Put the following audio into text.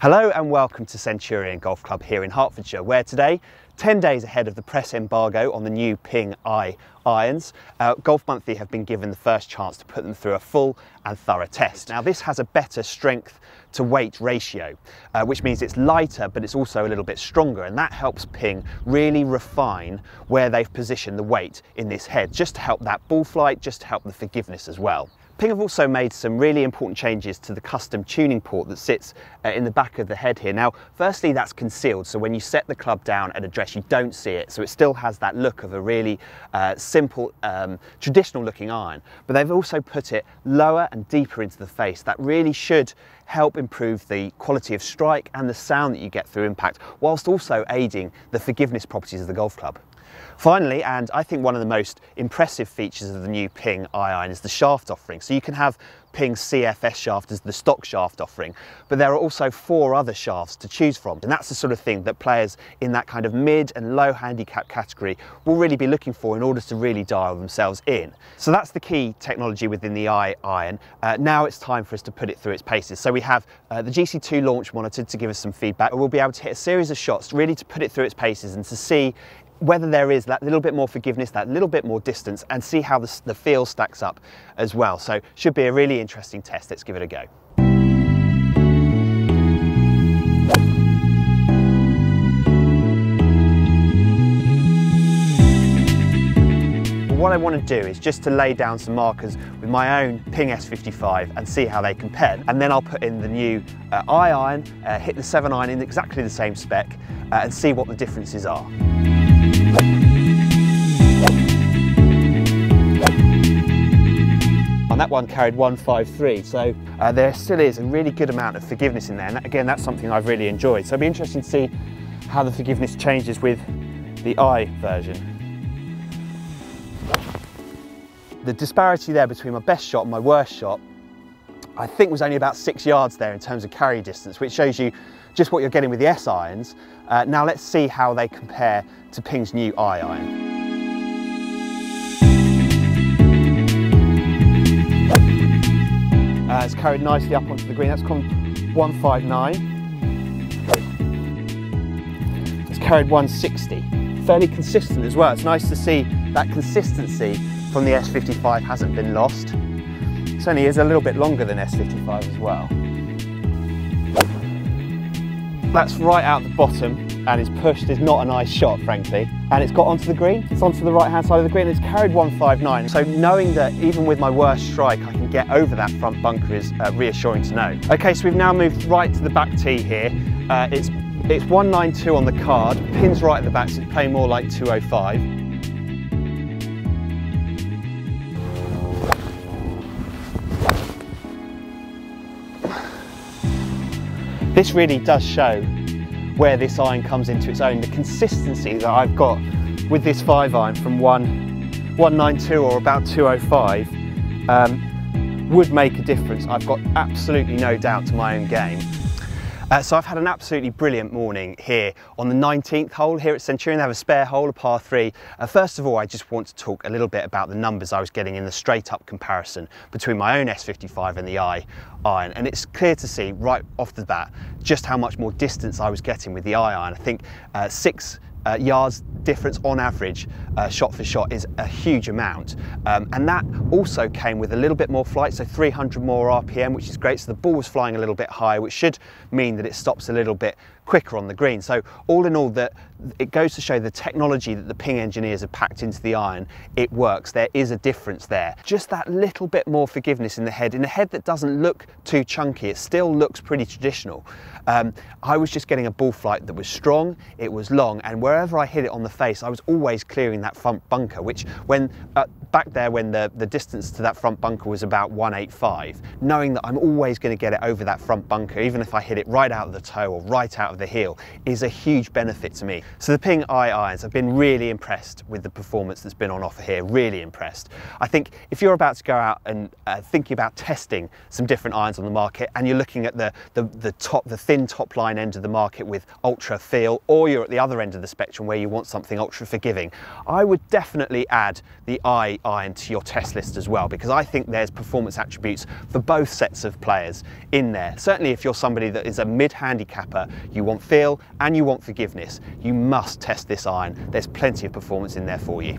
Hello and welcome to Centurion Golf Club here in Hertfordshire, where today, 10 days ahead of the press embargo on the new Ping I irons, Golf Monthly have been given the first chance to put them through a full and thorough test. Now this has a better strength to weight ratio, which means it's lighter but it's also a little bit stronger, and that helps Ping really refine where they've positioned the weight in this head, just to help that ball flight, just to help the forgiveness as well. Ping have also made some really important changes to the custom tuning port that sits in the back of the head here. Now, firstly, that's concealed, so when you set the club down at address, you don't see it, so it still has that look of a really simple, traditional looking iron. But they've also put it lower and deeper into the face. That really should help improve the quality of strike and the sound that you get through impact, whilst also aiding the forgiveness properties of the golf club. Finally, and I think one of the most impressive features of the new Ping I iron is the shaft offering. So you can have Ping's CFS shaft as the stock shaft offering, but there are also 4 other shafts to choose from. And that's the sort of thing that players in that kind of mid and low handicap category will really be looking for in order to really dial themselves in. So that's the key technology within the I iron. Now it's time for us to put it through its paces. So we have the GC2 launch monitor to give us some feedback. We'll be able to hit a series of shots really to put it through its paces and to see whether there is that little bit more forgiveness, that little bit more distance, and see how the feel stacks up as well. So should be a really interesting test. Let's give it a go. What I want to do is just to lay down some markers with my own Ping S55 and see how they compare. And then I'll put in the new I iron, hit the 7 iron in exactly the same spec, and see what the differences are. And that one carried 153, so there still is a really good amount of forgiveness in there, and again that's something I've really enjoyed. So it'll be interesting to see how the forgiveness changes with the I version. The disparity there between my best shot and my worst shot, I think, was only about 6 yards there in terms of carry distance, which shows you just what you're getting with the S irons. Now let's see how they compare to Ping's new I iron. It's carried nicely up onto the green. That's gone 159. It's carried 160. Fairly consistent as well. It's nice to see that consistency from the S55 hasn't been lost. It certainly is a little bit longer than S55 as well. That's right out the bottom, and it's pushed. It's not a nice shot, frankly. And it's got onto the green. It's onto the right-hand side of the green. It's carried 159. So knowing that even with my worst strike, I can get over that front bunker is reassuring to know. Okay, so we've now moved right to the back tee here. It's 192 on the card. Pin's right at the back, so it's playing more like 205. This really does show where this iron comes into its own. The consistency that I've got with this 5 iron from 192 or about 205 would make a difference. I've got absolutely no doubt to my own game. So I've had an absolutely brilliant morning here on the 19th hole here at Centurion. They have a spare hole, a par 3. First of all, I just want to talk a little bit about the numbers I was getting in the straight up comparison between my own S55 and the I iron. And it's clear to see right off the bat just how much more distance I was getting with the I iron. I think 6 yards difference on average, shot for shot, is a huge amount, and that also came with a little bit more flight, so 300 more RPM, which is great. So the ball was flying a little bit higher, which should mean that it stops a little bit quicker on the green. So all in all, that it goes to show the technology that the Ping engineers have packed into the iron, it works. There is a difference there. Just that little bit more forgiveness in a head that doesn't look too chunky. It still looks pretty traditional. I was just getting a ball flight that was strong, it was long, and wherever I hit it on the face, I was always clearing that front bunker, which when back there when the distance to that front bunker was about 185, knowing that I'm always going to get it over that front bunker, even if I hit it right out of the toe or right out of the heel, is a huge benefit to me. So the Ping I irons, I've been really impressed with the performance that's been on offer here, really impressed. I think if you're about to go out and thinking about testing some different irons on the market, and you're looking at the thin top line end of the market with ultra feel, or you're at the other end of the spectrum where you want something ultra forgiving, I would definitely add the I iron to your test list as well, because I think there's performance attributes for both sets of players in there. Certainly if you're somebody that is a mid-handicapper, you want feel and you want forgiveness, you must test this iron. There's plenty of performance in there for you.